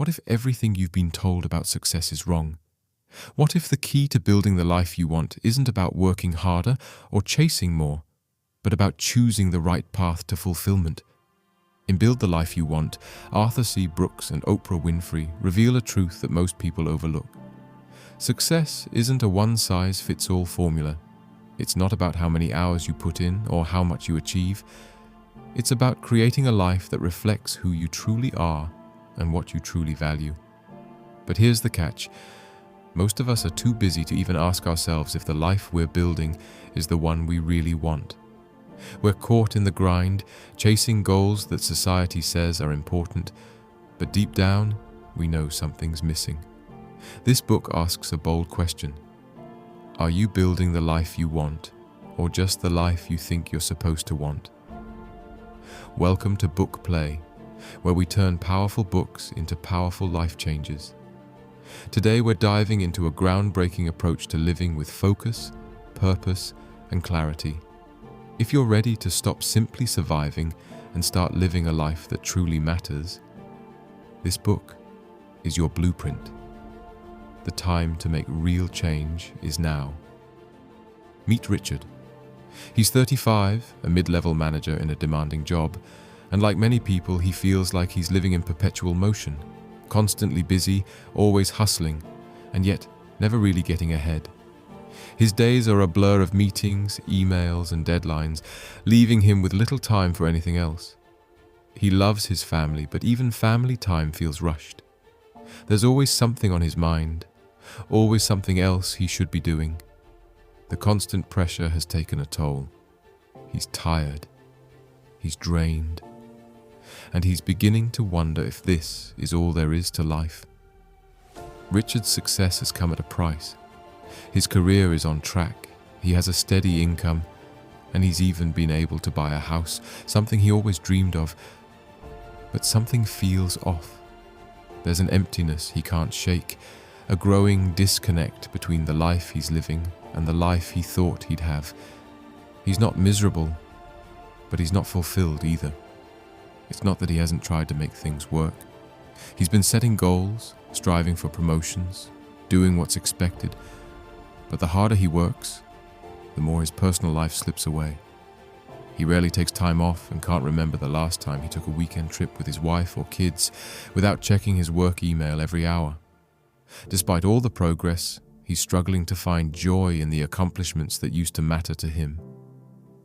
What if everything you've been told about success is wrong? What if the key to building the life you want isn't about working harder or chasing more, but about choosing the right path to fulfillment? In Build the Life You Want, Arthur C. Brooks and Oprah Winfrey reveal a truth that most people overlook. Success isn't a one-size-fits-all formula. It's not about how many hours you put in or how much you achieve. It's about creating a life that reflects who you truly are and what you truly value. But here's the catch. Most of us are too busy to even ask ourselves if the life we're building is the one we really want. We're caught in the grind, chasing goals that society says are important, but deep down, we know something's missing. This book asks a bold question. Are you building the life you want, or just the life you think you're supposed to want? Welcome to Book Play, where we turn powerful books into powerful life changes. Today we're diving into a groundbreaking approach to living with focus, purpose, and clarity. If you're ready to stop simply surviving and start living a life that truly matters, this book is your blueprint. The time to make real change is now. Meet Richard. He's 35, a mid-level manager in a demanding job, and like many people, he feels like he's living in perpetual motion, constantly busy, always hustling, and yet never really getting ahead. His days are a blur of meetings, emails, and deadlines, leaving him with little time for anything else. He loves his family, but even family time feels rushed. There's always something on his mind, always something else he should be doing. The constant pressure has taken a toll. He's tired, he's drained, and he's beginning to wonder if this is all there is to life. Richard's success has come at a price. His career is on track, he has a steady income, and he's even been able to buy a house, something he always dreamed of. But something feels off. There's an emptiness he can't shake, a growing disconnect between the life he's living and the life he thought he'd have. He's not miserable, but he's not fulfilled either. It's not that he hasn't tried to make things work. He's been setting goals, striving for promotions, doing what's expected. But the harder he works, the more his personal life slips away. He rarely takes time off and can't remember the last time he took a weekend trip with his wife or kids without checking his work email every hour. Despite all the progress, he's struggling to find joy in the accomplishments that used to matter to him.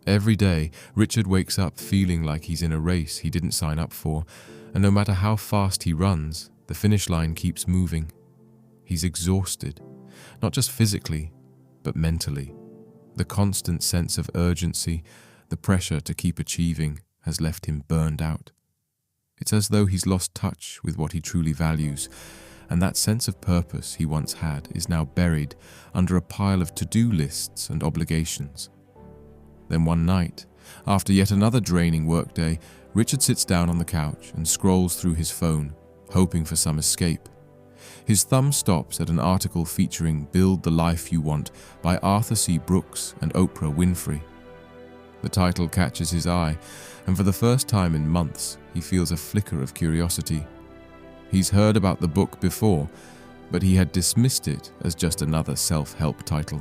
Every day, Richard wakes up feeling like he's in a race he didn't sign up for, and no matter how fast he runs, the finish line keeps moving. He's exhausted, not just physically, but mentally. The constant sense of urgency, the pressure to keep achieving, has left him burned out. It's as though he's lost touch with what he truly values, and that sense of purpose he once had is now buried under a pile of to-do lists and obligations. Then one night, after yet another draining workday, Richard sits down on the couch and scrolls through his phone, hoping for some escape. His thumb stops at an article featuring Build the Life You Want by Arthur C. Brooks and Oprah Winfrey. The title catches his eye, and for the first time in months, he feels a flicker of curiosity. He's heard about the book before, but he had dismissed it as just another self-help title.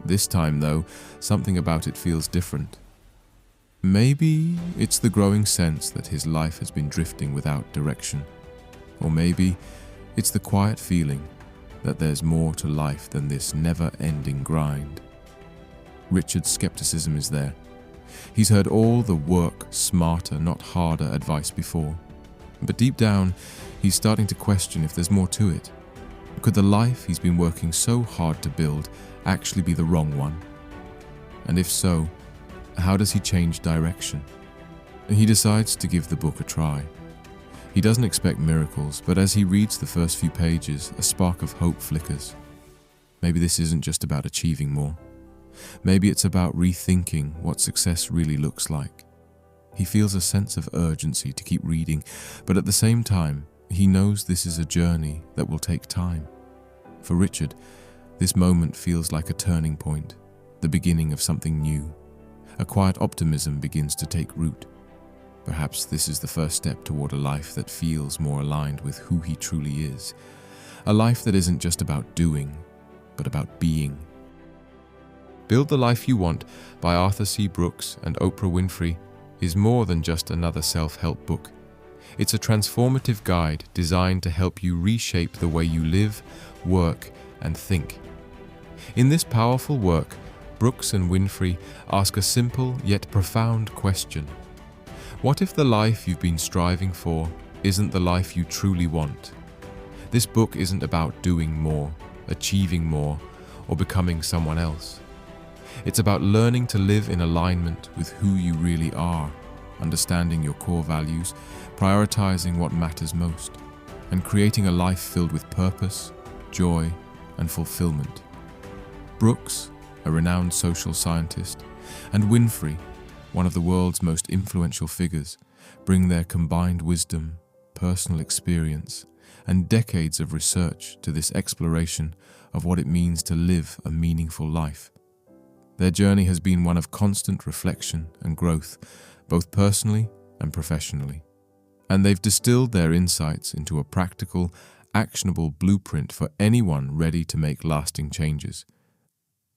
This time, though, something about it feels different. Maybe it's the growing sense that his life has been drifting without direction. Or maybe it's the quiet feeling that there's more to life than this never-ending grind. Richard's skepticism is there. He's heard all the work smarter, not harder advice before. But deep down, he's starting to question if there's more to it. Could the life he's been working so hard to build actually be the wrong one? And if so, how does he change direction? He decides to give the book a try. He doesn't expect miracles, but as he reads the first few pages, a spark of hope flickers. Maybe this isn't just about achieving more. Maybe it's about rethinking what success really looks like. He feels a sense of urgency to keep reading, but at the same time, he knows this is a journey that will take time. For Richard, this moment feels like a turning point, the beginning of something new. A quiet optimism begins to take root. Perhaps this is the first step toward a life that feels more aligned with who he truly is. A life that isn't just about doing, but about being. Build the Life You Want by Arthur C. Brooks and Oprah Winfrey is more than just another self-help book. It's a transformative guide designed to help you reshape the way you live, work, and think. In this powerful work, Brooks and Winfrey ask a simple yet profound question. What if the life you've been striving for isn't the life you truly want? This book isn't about doing more, achieving more, or becoming someone else. It's about learning to live in alignment with who you really are, understanding your core values, prioritizing what matters most, and creating a life filled with purpose, joy, and fulfillment. Brooks, a renowned social scientist, and Winfrey, one of the world's most influential figures, bring their combined wisdom, personal experience, and decades of research to this exploration of what it means to live a meaningful life. Their journey has been one of constant reflection and growth, both personally and professionally. And they've distilled their insights into a practical, actionable blueprint for anyone ready to make lasting changes.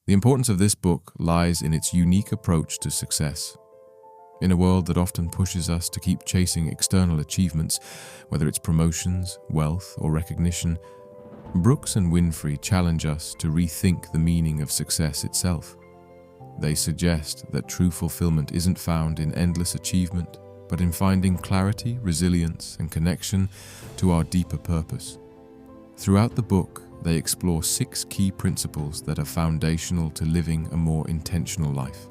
The importance of this book lies in its unique approach to success. In a world that often pushes us to keep chasing external achievements, whether it's promotions, wealth, or recognition, Brooks and Winfrey challenge us to rethink the meaning of success itself. They suggest that true fulfillment isn't found in endless achievement, but in finding clarity, resilience, and connection to our deeper purpose. Throughout the book, they explore 6 key principles that are foundational to living a more intentional life.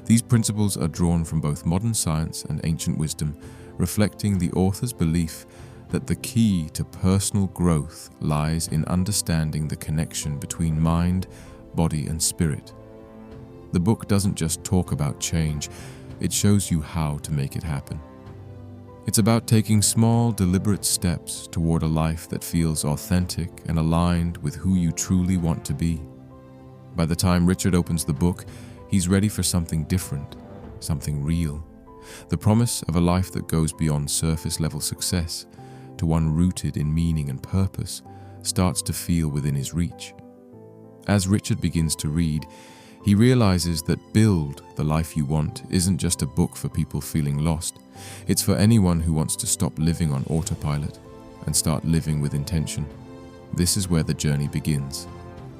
These principles are drawn from both modern science and ancient wisdom, reflecting the author's belief that the key to personal growth lies in understanding the connection between mind, body, and spirit. The book doesn't just talk about change, it shows you how to make it happen. It's about taking small, deliberate steps toward a life that feels authentic and aligned with who you truly want to be. By the time Richard opens the book, he's ready for something different, something real. The promise of a life that goes beyond surface-level success to one rooted in meaning and purpose starts to feel within his reach. As Richard begins to read, he realizes that Build the Life You Want isn't just a book for people feeling lost. It's for anyone who wants to stop living on autopilot and start living with intention. This is where the journey begins.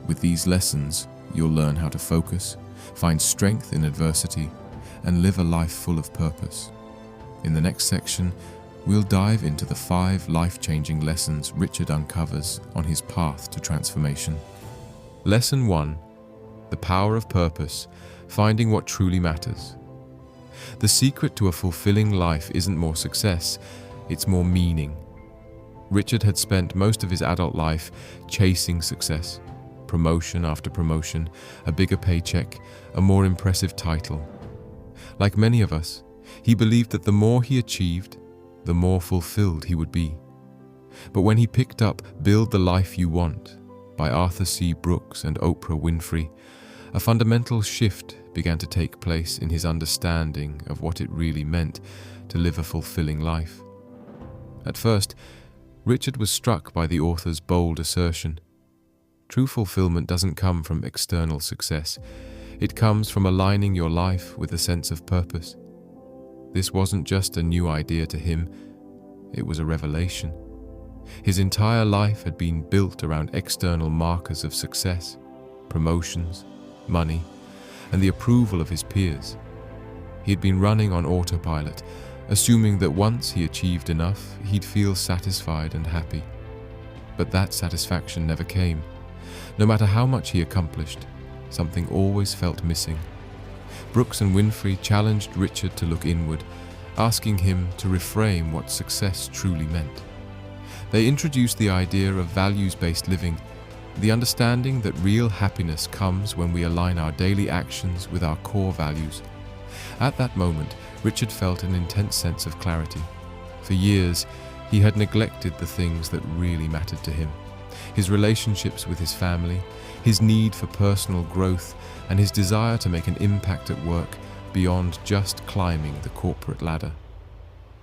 With these lessons, you'll learn how to focus, find strength in adversity, and live a life full of purpose. In the next section, we'll dive into the 5 life-changing lessons Richard uncovers on his path to transformation. Lesson 1. The power of purpose, finding what truly matters. The secret to a fulfilling life isn't more success, it's more meaning. Richard had spent most of his adult life chasing success. Promotion after promotion, a bigger paycheck, a more impressive title. Like many of us, he believed that the more he achieved, the more fulfilled he would be. But when he picked up Build the Life You Want by Arthur C. Brooks and Oprah Winfrey, a fundamental shift began to take place in his understanding of what it really meant to live a fulfilling life. At first, Richard was struck by the author's bold assertion. True fulfillment doesn't come from external success. It comes from aligning your life with a sense of purpose. This wasn't just a new idea to him, it was a revelation. His entire life had been built around external markers of success, promotions, money, and the approval of his peers. He had been running on autopilot, assuming that once he achieved enough, he'd feel satisfied and happy. But that satisfaction never came. No matter how much he accomplished, something always felt missing. Brooks and Winfrey challenged Richard to look inward, asking him to reframe what success truly meant. They introduced the idea of values-based living, the understanding that real happiness comes when we align our daily actions with our core values. At that moment, Richard felt an intense sense of clarity. For years, he had neglected the things that really mattered to him. His relationships with his family, his need for personal growth, and his desire to make an impact at work beyond just climbing the corporate ladder.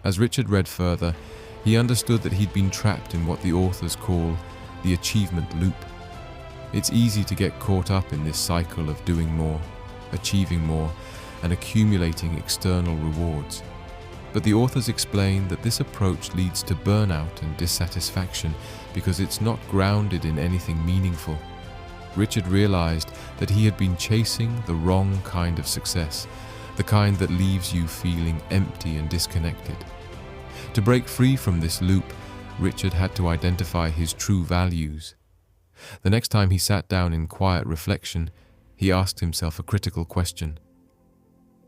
As Richard read further, he understood that he'd been trapped in what the authors call the achievement loop. It's easy to get caught up in this cycle of doing more, achieving more, and accumulating external rewards. But the authors explain that this approach leads to burnout and dissatisfaction because it's not grounded in anything meaningful. Richard realized that he had been chasing the wrong kind of success, the kind that leaves you feeling empty and disconnected. To break free from this loop, Richard had to identify his true values. The next time he sat down in quiet reflection, he asked himself a critical question.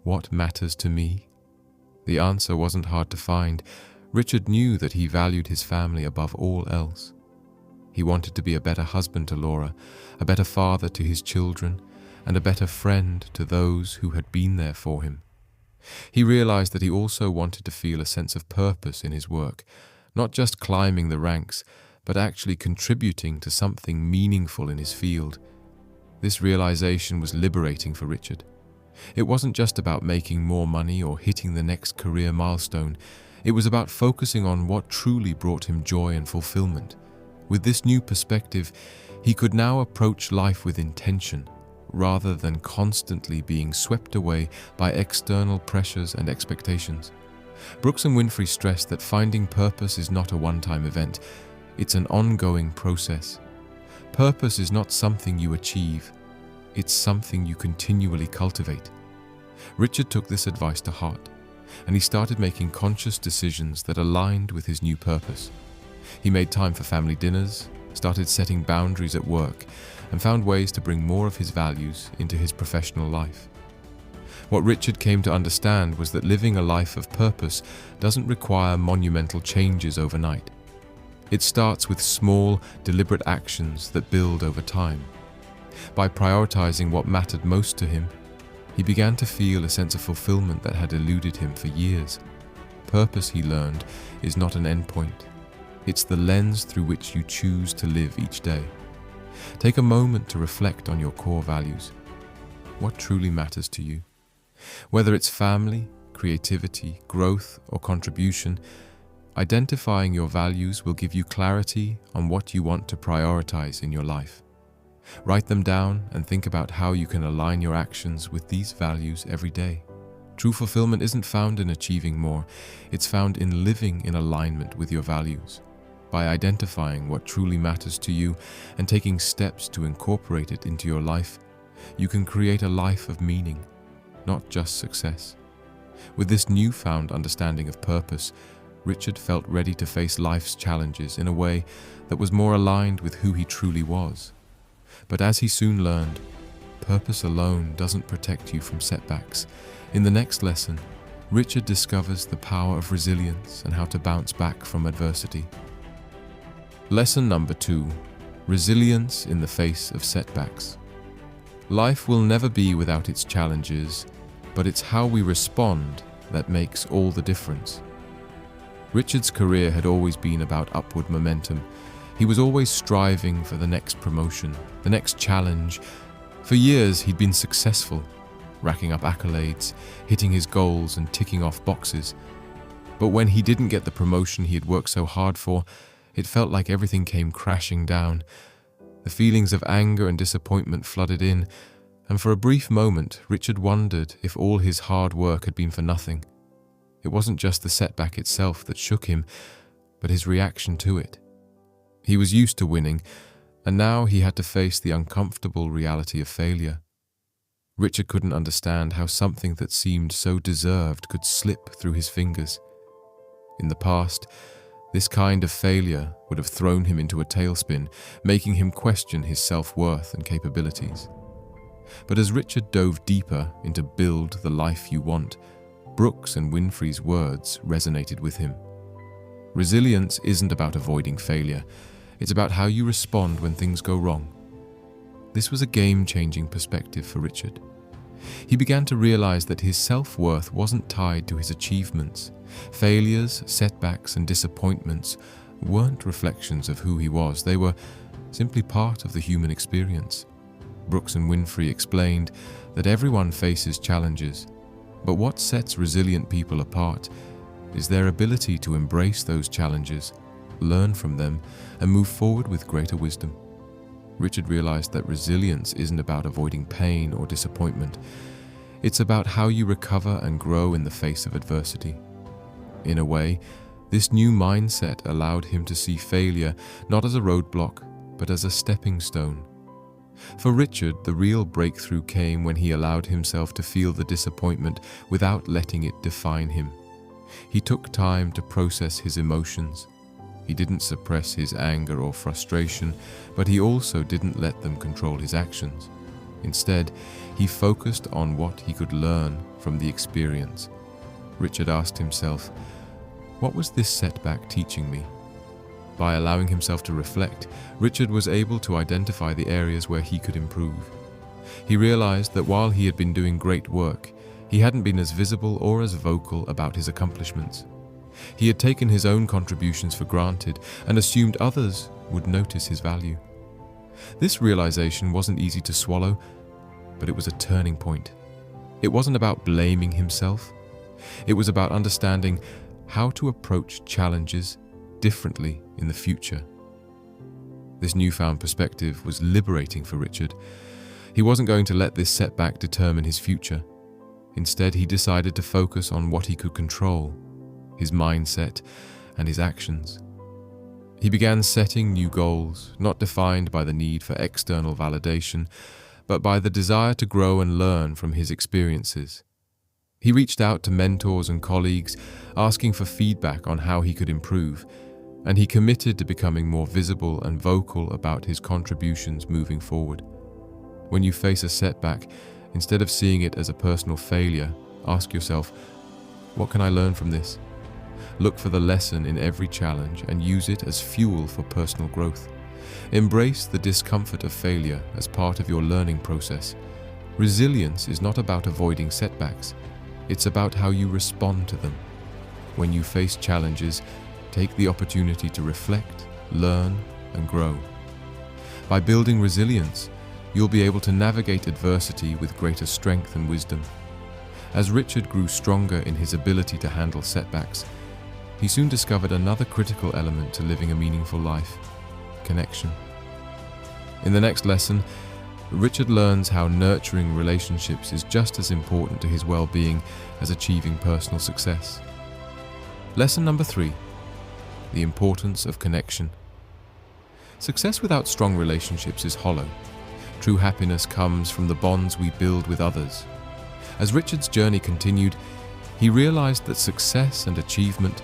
What matters to me? The answer wasn't hard to find. Richard knew that he valued his family above all else. He wanted to be a better husband to Laura, a better father to his children, and a better friend to those who had been there for him. He realized that he also wanted to feel a sense of purpose in his work, not just climbing the ranks, but actually contributing to something meaningful in his field. This realization was liberating for Richard. It wasn't just about making more money or hitting the next career milestone. It was about focusing on what truly brought him joy and fulfillment. With this new perspective, he could now approach life with intention, rather than constantly being swept away by external pressures and expectations. Brooks and Winfrey stressed that finding purpose is not a one-time event. It's an ongoing process. Purpose is not something you achieve. It's something you continually cultivate. Richard took this advice to heart, and he started making conscious decisions that aligned with his new purpose. He made time for family dinners, started setting boundaries at work, and found ways to bring more of his values into his professional life. What Richard came to understand was that living a life of purpose doesn't require monumental changes overnight. It starts with small, deliberate actions that build over time. By prioritizing what mattered most to him, he began to feel a sense of fulfillment that had eluded him for years. Purpose, he learned, is not an endpoint. It's the lens through which you choose to live each day. Take a moment to reflect on your core values. What truly matters to you? Whether it's family, creativity, growth, or contribution, identifying your values will give you clarity on what you want to prioritize in your life. Write them down and think about how you can align your actions with these values every day. True fulfillment isn't found in achieving more, it's found in living in alignment with your values. By identifying what truly matters to you and taking steps to incorporate it into your life, you can create a life of meaning, not just success. With this newfound understanding of purpose, Richard felt ready to face life's challenges in a way that was more aligned with who he truly was. But as he soon learned, purpose alone doesn't protect you from setbacks. In the next lesson, Richard discovers the power of resilience and how to bounce back from adversity. Lesson number 2: resilience in the face of setbacks. Life will never be without its challenges, but it's how we respond that makes all the difference. Richard's career had always been about upward momentum. He was always striving for the next promotion, the next challenge. For years, he'd been successful, racking up accolades, hitting his goals and ticking off boxes. But when he didn't get the promotion he had worked so hard for, it felt like everything came crashing down. The feelings of anger and disappointment flooded in, and for a brief moment, Richard wondered if all his hard work had been for nothing. It wasn't just the setback itself that shook him, but his reaction to it. He was used to winning, and now he had to face the uncomfortable reality of failure. Richard couldn't understand how something that seemed so deserved could slip through his fingers. In the past, this kind of failure would have thrown him into a tailspin, making him question his self-worth and capabilities. But as Richard dove deeper into Build the Life You Want, Brooks and Winfrey's words resonated with him. Resilience isn't about avoiding failure. It's about how you respond when things go wrong. This was a game-changing perspective for Richard. He began to realize that his self-worth wasn't tied to his achievements. Failures, setbacks, and disappointments weren't reflections of who he was. They were simply part of the human experience. Brooks and Winfrey explained that everyone faces challenges, but what sets resilient people apart is their ability to embrace those challenges, learn from them, and move forward with greater wisdom. Richard realized that resilience isn't about avoiding pain or disappointment. It's about how you recover and grow in the face of adversity. In a way, this new mindset allowed him to see failure not as a roadblock, but as a stepping stone. For Richard, the real breakthrough came when he allowed himself to feel the disappointment without letting it define him. He took time to process his emotions. He didn't suppress his anger or frustration, but he also didn't let them control his actions. Instead, he focused on what he could learn from the experience. Richard asked himself, "What was this setback teaching me?" By allowing himself to reflect, Richard was able to identify the areas where he could improve. He realized that while he had been doing great work, he hadn't been as visible or as vocal about his accomplishments. He had taken his own contributions for granted and assumed others would notice his value. This realization wasn't easy to swallow, but it was a turning point. It wasn't about blaming himself. It was about understanding how to approach challenges differently in the future. This newfound perspective was liberating for Richard. He wasn't going to let this setback determine his future. Instead, he decided to focus on what he could control, his mindset and his actions. He began setting new goals, not defined by the need for external validation, but by the desire to grow and learn from his experiences. He reached out to mentors and colleagues, asking for feedback on how he could improve, and he committed to becoming more visible and vocal about his contributions moving forward. When you face a setback, instead of seeing it as a personal failure, ask yourself, what can I learn from this? Look for the lesson in every challenge and use it as fuel for personal growth. Embrace the discomfort of failure as part of your learning process. Resilience is not about avoiding setbacks. It's about how you respond to them. When you face challenges, take the opportunity to reflect, learn, and grow. By building resilience, you'll be able to navigate adversity with greater strength and wisdom. As Richard grew stronger in his ability to handle setbacks, he soon discovered another critical element to living a meaningful life: connection. In the next lesson, Richard learns how nurturing relationships is just as important to his well-being as achieving personal success. Lesson number 3: the importance of connection. Success without strong relationships is hollow. True happiness comes from the bonds we build with others. As Richard's journey continued, he realized that success and achievement,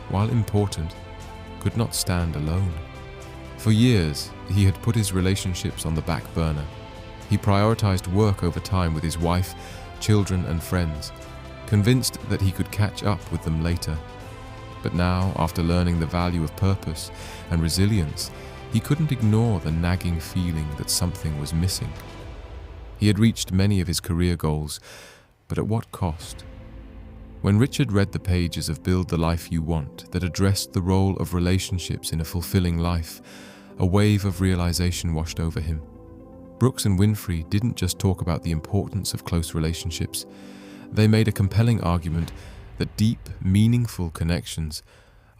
while important, could not stand alone. For years, he had put his relationships on the back burner. He prioritized work over time with his wife, children, and friends, convinced that he could catch up with them later. But now, after learning the value of purpose and resilience, he couldn't ignore the nagging feeling that something was missing. He had reached many of his career goals, but at what cost? When Richard read the pages of Build the Life You Want that addressed the role of relationships in a fulfilling life, a wave of realization washed over him. Brooks and Winfrey didn't just talk about the importance of close relationships. They made a compelling argument that deep, meaningful connections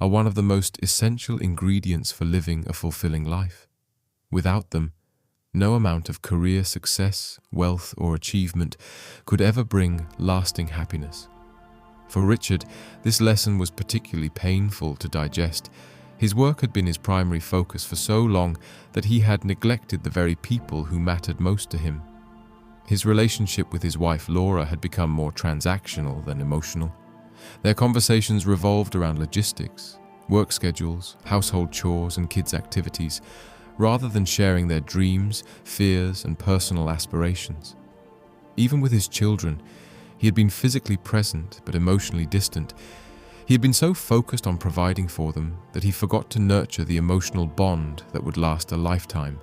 are one of the most essential ingredients for living a fulfilling life. Without them, no amount of career success, wealth, or achievement could ever bring lasting happiness. For Richard, this lesson was particularly painful to digest. His work had been his primary focus for so long that he had neglected the very people who mattered most to him. His relationship with his wife Laura had become more transactional than emotional. Their conversations revolved around logistics, work schedules, household chores, and kids' activities, rather than sharing their dreams, fears, and personal aspirations. Even with his children, he had been physically present but emotionally distant. He had been so focused on providing for them that he forgot to nurture the emotional bond that would last a lifetime.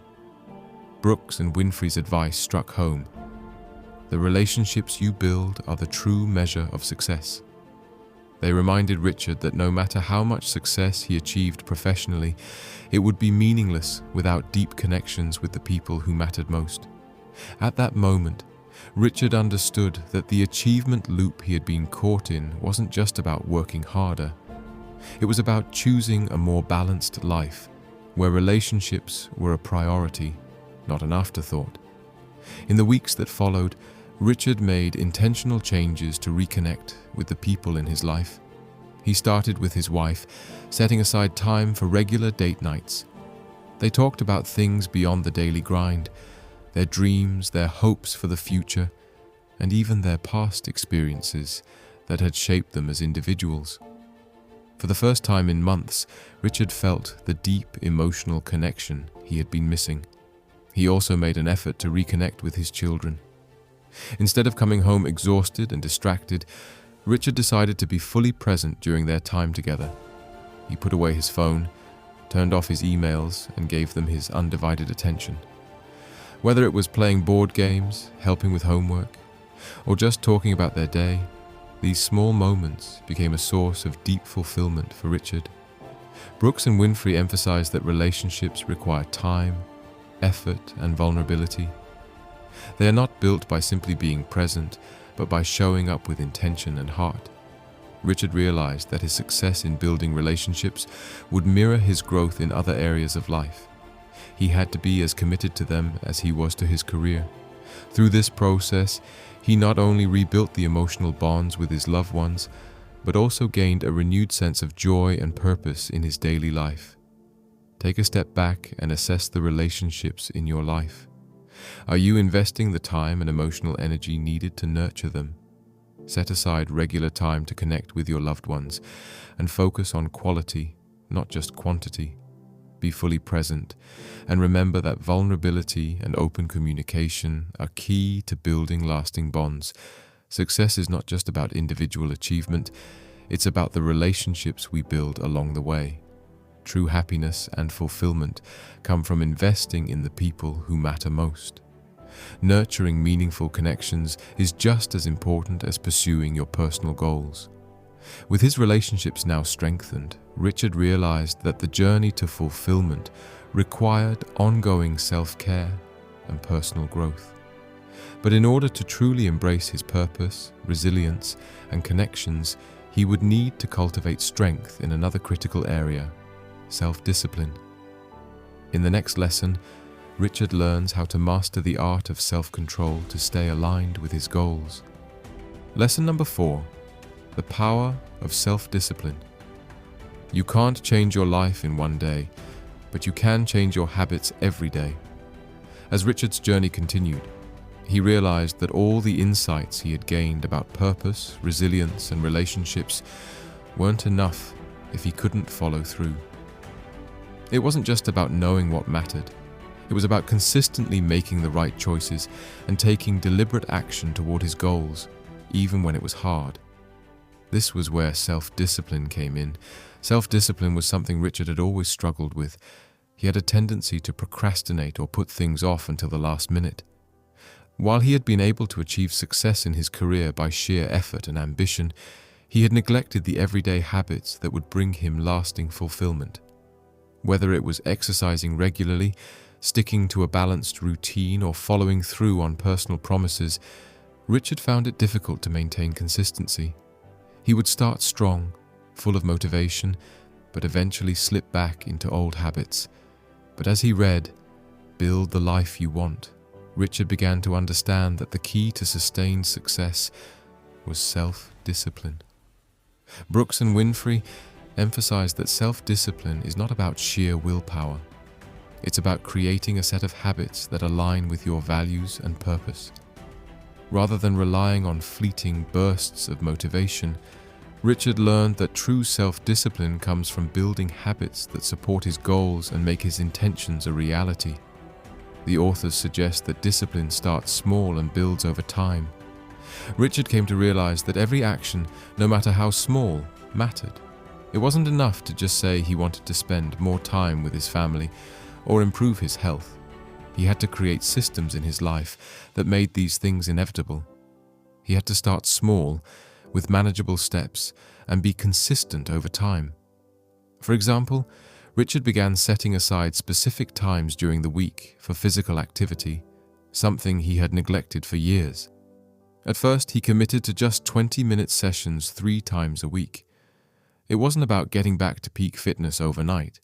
Brooks and Winfrey's advice struck home. The relationships you build are the true measure of success. They reminded Richard that no matter how much success he achieved professionally, it would be meaningless without deep connections with the people who mattered most. At that moment, Richard understood that the achievement loop he had been caught in wasn't just about working harder, It was about choosing a more balanced life, where relationships were a priority, not an afterthought. In the weeks that followed, Richard made intentional changes to reconnect with the people in his life. He started with his wife, setting aside time for regular date nights. They talked about things beyond the daily grind, their dreams, their hopes for the future, and even their past experiences that had shaped them as individuals. For the first time in months, Richard felt the deep emotional connection he had been missing. He also made an effort to reconnect with his children. Instead of coming home exhausted and distracted, Richard decided to be fully present during their time together. He put away his phone, turned off his emails, and gave them his undivided attention. Whether it was playing board games, helping with homework, or just talking about their day, these small moments became a source of deep fulfillment for Richard. Brooks and Winfrey emphasized that relationships require time, effort, and vulnerability. They are not built by simply being present, but by showing up with intention and heart. Richard realized that his success in building relationships would mirror his growth in other areas of life. He had to be as committed to them as he was to his career. Through this process, he not only rebuilt the emotional bonds with his loved ones, but also gained a renewed sense of joy and purpose in his daily life. Take a step back and assess the relationships in your life. Are you investing the time and emotional energy needed to nurture them? Set aside regular time to connect with your loved ones and focus on quality, not just quantity. Be fully present and remember that vulnerability and open communication are key to building lasting bonds. Success is not just about individual achievement, it's about the relationships we build along the way. True happiness and fulfillment come from investing in the people who matter most. Nurturing meaningful connections is just as important as pursuing your personal goals. With his relationships now strengthened, Richard realized that the journey to fulfillment required ongoing self-care and personal growth. But in order to truly embrace his purpose, resilience, and connections, he would need to cultivate strength in another critical area: self-discipline. In the next lesson, Richard learns how to master the art of self-control to stay aligned with his goals. Lesson number 4: the power of self-discipline. You can't change your life in one day, but you can change your habits every day. As Richard's journey continued, he realized that all the insights he had gained about purpose, resilience, and relationships weren't enough if he couldn't follow through. It wasn't just about knowing what mattered. It was about consistently making the right choices and taking deliberate action toward his goals, even when it was hard. This was where self-discipline came in. Self-discipline was something Richard had always struggled with. He had a tendency to procrastinate or put things off until the last minute. While he had been able to achieve success in his career by sheer effort and ambition, he had neglected the everyday habits that would bring him lasting fulfillment. Whether it was exercising regularly, sticking to a balanced routine, or following through on personal promises, Richard found it difficult to maintain consistency. He would start strong, full of motivation, but eventually slip back into old habits. But as he read, "Build the Life You Want," Richard began to understand that the key to sustained success was self-discipline. Brooks and Winfrey emphasized that self-discipline is not about sheer willpower. It's about creating a set of habits that align with your values and purpose. Rather than relying on fleeting bursts of motivation, Richard learned that true self-discipline comes from building habits that support his goals and make his intentions a reality. The authors suggest that discipline starts small and builds over time. Richard came to realize that every action, no matter how small, mattered. It wasn't enough to just say he wanted to spend more time with his family or improve his health. He had to create systems in his life that made these things inevitable. He had to start small, with manageable steps, and be consistent over time. For example, Richard began setting aside specific times during the week for physical activity, something he had neglected for years. At first, he committed to just 20-minute sessions 3 times a week. It wasn't about getting back to peak fitness overnight.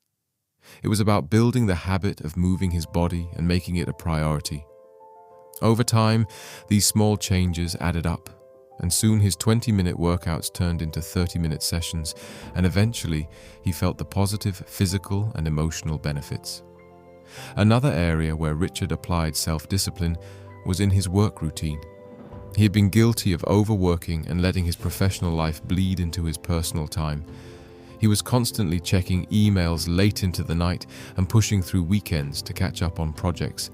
It was about building the habit of moving his body and making it a priority. Over time, these small changes added up, and soon his 20-minute workouts turned into 30-minute sessions, and eventually he felt the positive physical and emotional benefits. Another area where Richard applied self-discipline was in his work routine. He had been guilty of overworking and letting his professional life bleed into his personal time. He was constantly checking emails late into the night and pushing through weekends to catch up on projects.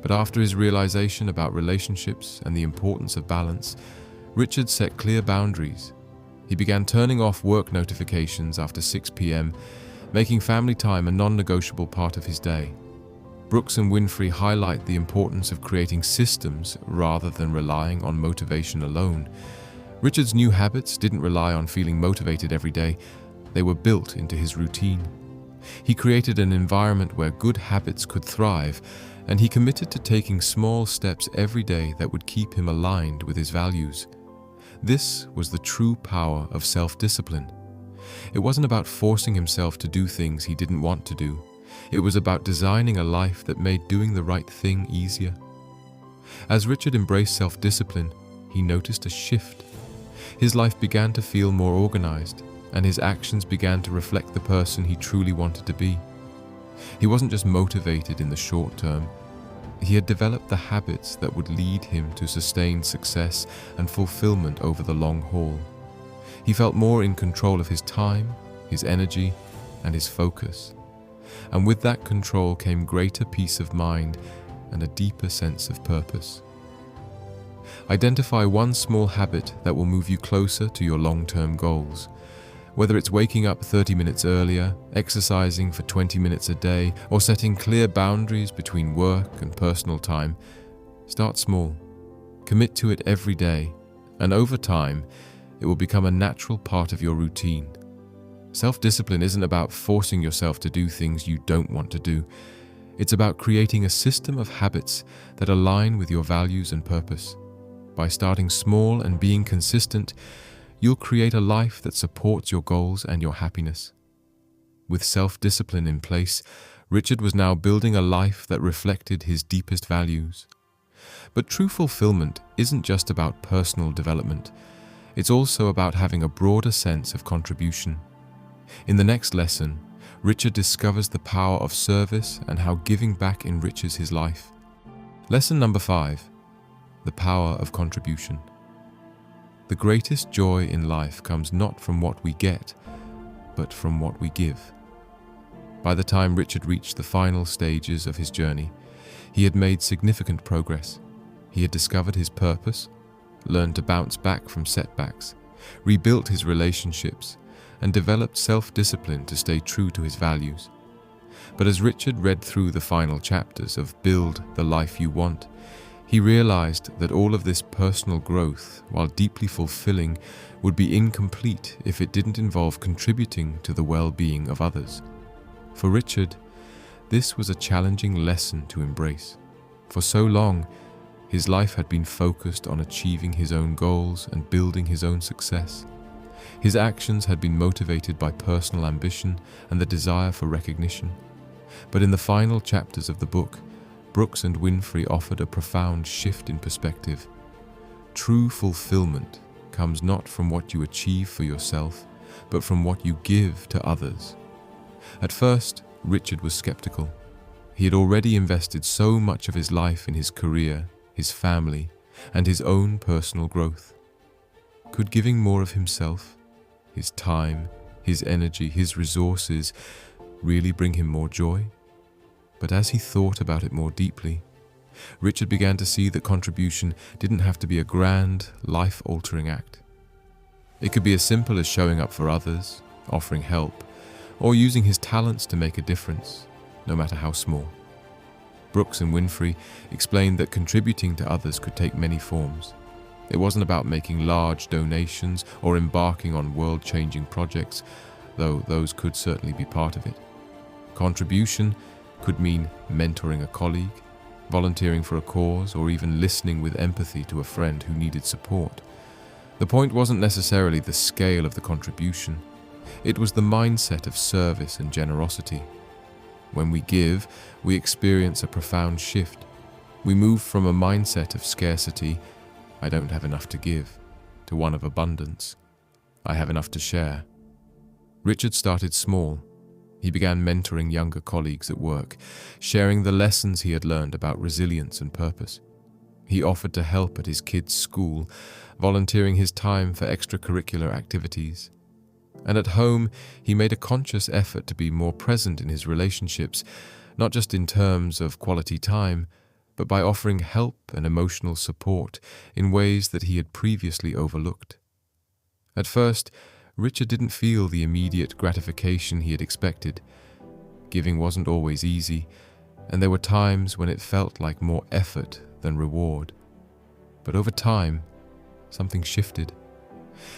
But after his realization about relationships and the importance of balance, Richard set clear boundaries. He began turning off work notifications after 6 p.m., making family time a non-negotiable part of his day. Brooks and Winfrey highlight the importance of creating systems rather than relying on motivation alone. Richard's new habits didn't rely on feeling motivated every day. They were built into his routine. He created an environment where good habits could thrive, and he committed to taking small steps every day that would keep him aligned with his values. This was the true power of self-discipline. It wasn't about forcing himself to do things he didn't want to do. It was about designing a life that made doing the right thing easier. As Richard embraced self-discipline, he noticed a shift. His life began to feel more organized, and his actions began to reflect the person he truly wanted to be. He wasn't just motivated in the short term. He had developed the habits that would lead him to sustained success and fulfillment over the long haul. He felt more in control of his time, his energy, and his focus. And with that control came greater peace of mind and a deeper sense of purpose. Identify one small habit that will move you closer to your long-term goals. Whether it's waking up 30 minutes earlier, exercising for 20 minutes a day, or setting clear boundaries between work and personal time, start small. Commit to it every day, and over time, it will become a natural part of your routine. Self-discipline isn't about forcing yourself to do things you don't want to do. It's about creating a system of habits that align with your values and purpose. By starting small and being consistent, you'll create a life that supports your goals and your happiness. With self-discipline in place, Richard was now building a life that reflected his deepest values. But true fulfillment isn't just about personal development. It's also about having a broader sense of contribution. In the next lesson, Richard discovers the power of service and how giving back enriches his life. Lesson number 5, the power of contribution. The greatest joy in life comes not from what we get, but from what we give. By the time Richard reached the final stages of his journey, he had made significant progress. He had discovered his purpose, learned to bounce back from setbacks, rebuilt his relationships, and developed self-discipline to stay true to his values. But as Richard read through the final chapters of Build the Life You Want, he realized that all of this personal growth, while deeply fulfilling, would be incomplete if it didn't involve contributing to the well-being of others. For Richard, this was a challenging lesson to embrace. For so long, his life had been focused on achieving his own goals and building his own success. His actions had been motivated by personal ambition and the desire for recognition. But in the final chapters of the book, Brooks and Winfrey offered a profound shift in perspective. True fulfillment comes not from what you achieve for yourself, but from what you give to others. At first, Richard was skeptical. He had already invested so much of his life in his career, his family, and his own personal growth. Could giving more of himself, his time, his energy, his resources, really bring him more joy? But as he thought about it more deeply, Richard began to see that contribution didn't have to be a grand, life-altering act. It could be as simple as showing up for others, offering help, or using his talents to make a difference, no matter how small. Brooks and Winfrey explained that contributing to others could take many forms. It wasn't about making large donations or embarking on world-changing projects, though those could certainly be part of it. Contribution could mean mentoring a colleague, volunteering for a cause, or even listening with empathy to a friend who needed support. The point wasn't necessarily the scale of the contribution. It was the mindset of service and generosity. When we give, we experience a profound shift. We move from a mindset of scarcity, I don't have enough to give, to one of abundance, I have enough to share. Richard started small. He began mentoring younger colleagues at work, sharing the lessons he had learned about resilience and purpose. He offered to help at his kids' school, volunteering his time for extracurricular activities. And at home, he made a conscious effort to be more present in his relationships, not just in terms of quality time, but by offering help and emotional support in ways that he had previously overlooked. At first, Richard didn't feel the immediate gratification he had expected. Giving wasn't always easy, and there were times when it felt like more effort than reward. But over time, something shifted.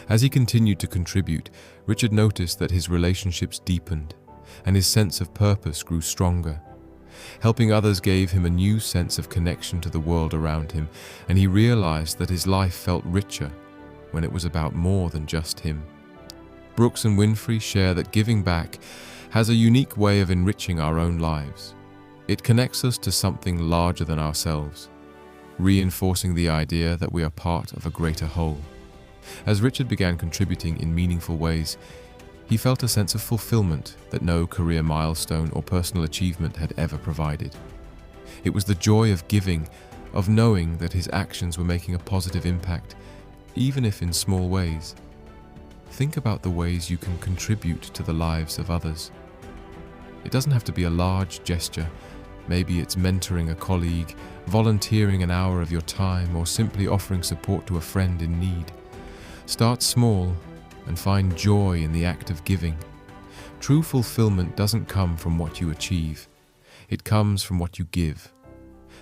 As he continued to contribute, Richard noticed that his relationships deepened, and his sense of purpose grew stronger. Helping others gave him a new sense of connection to the world around him, and he realized that his life felt richer when it was about more than just him. Brooks and Winfrey share that giving back has a unique way of enriching our own lives. It connects us to something larger than ourselves, reinforcing the idea that we are part of a greater whole. As Richard began contributing in meaningful ways, he felt a sense of fulfillment that no career milestone or personal achievement had ever provided. It was the joy of giving, of knowing that his actions were making a positive impact, even if in small ways. Think about the ways you can contribute to the lives of others. It doesn't have to be a large gesture. Maybe it's mentoring a colleague, volunteering an hour of your time, or simply offering support to a friend in need. Start small and find joy in the act of giving. True fulfillment doesn't come from what you achieve. It comes from what you give.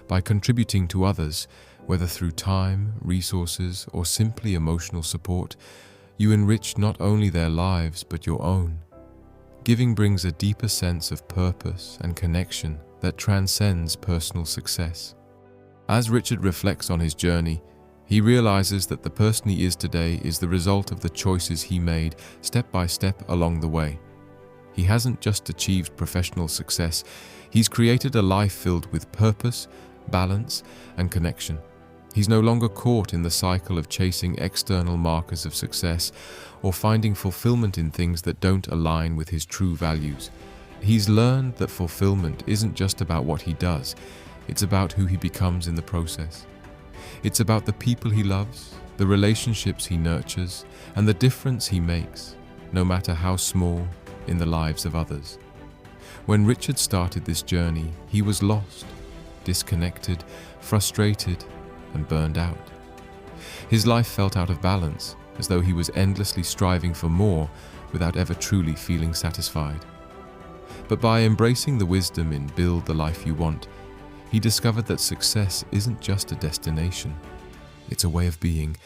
By contributing to others, whether through time, resources, or simply emotional support, you enrich not only their lives but your own. Giving brings a deeper sense of purpose and connection that transcends personal success. As Richard reflects on his journey, he realizes that the person he is today is the result of the choices he made step by step along the way. He hasn't just achieved professional success, he's created a life filled with purpose, balance, and connection. He's no longer caught in the cycle of chasing external markers of success or finding fulfillment in things that don't align with his true values. He's learned that fulfillment isn't just about what he does, it's about who he becomes in the process. It's about the people he loves, the relationships he nurtures, and the difference he makes, no matter how small, in the lives of others. When Richard started this journey, he was lost, disconnected, frustrated, and burned out. His life felt out of balance, as though he was endlessly striving for more without ever truly feeling satisfied. But by embracing the wisdom in Build the Life You Want, he discovered that success isn't just a destination. It's a way of being.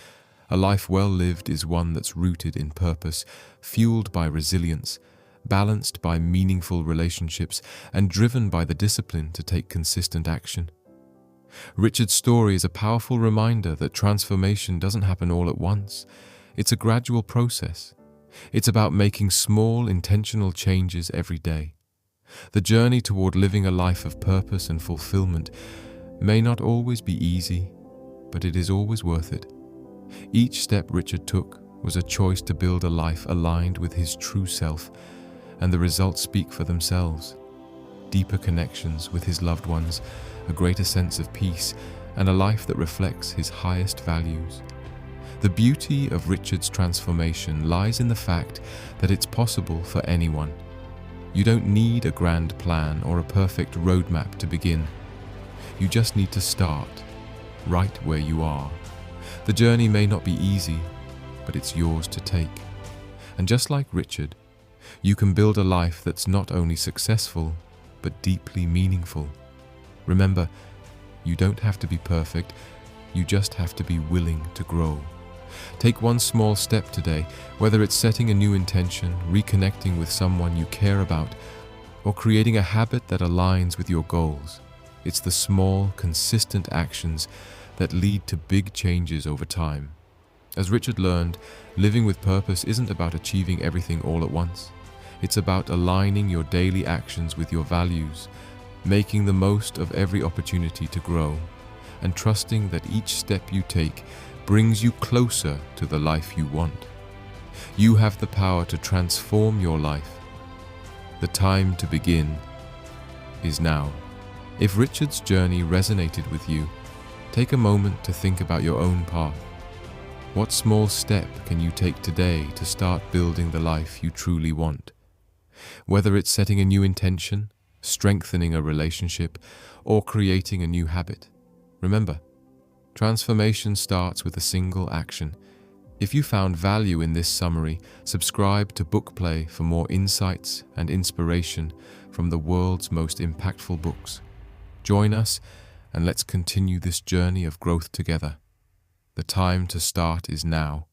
A life well lived is one that's rooted in purpose, fueled by resilience, balanced by meaningful relationships, and driven by the discipline to take consistent action. Richard's story is a powerful reminder that transformation doesn't happen all at once. It's a gradual process. It's about making small, intentional changes every day. The journey toward living a life of purpose and fulfillment may not always be easy, but it is always worth it. Each step Richard took was a choice to build a life aligned with his true self, and the results speak for themselves. Deeper connections with his loved ones, a greater sense of peace, and a life that reflects his highest values. The beauty of Richard's transformation lies in the fact that it's possible for anyone. You don't need a grand plan or a perfect roadmap to begin. You just need to start, right where you are. The journey may not be easy, but it's yours to take. And just like Richard, you can build a life that's not only successful, but deeply meaningful. Remember, you don't have to be perfect, you just have to be willing to grow. Take one small step today, whether it's setting a new intention, reconnecting with someone you care about, or creating a habit that aligns with your goals. It's the small, consistent actions that lead to big changes over time. As Richard learned, living with purpose isn't about achieving everything all at once. It's about aligning your daily actions with your values, making the most of every opportunity to grow, and trusting that each step you take brings you closer to the life you want. You have the power to transform your life. The time to begin is now. If Richard's journey resonated with you, take a moment to think about your own path. What small step can you take today to start building the life you truly want? Whether it's setting a new intention, strengthening a relationship, or creating a new habit, remember, transformation starts with a single action. If you found value in this summary, subscribe to Bookplay for more insights and inspiration from the world's most impactful books. Join us and let's continue this journey of growth together. The time to start is now.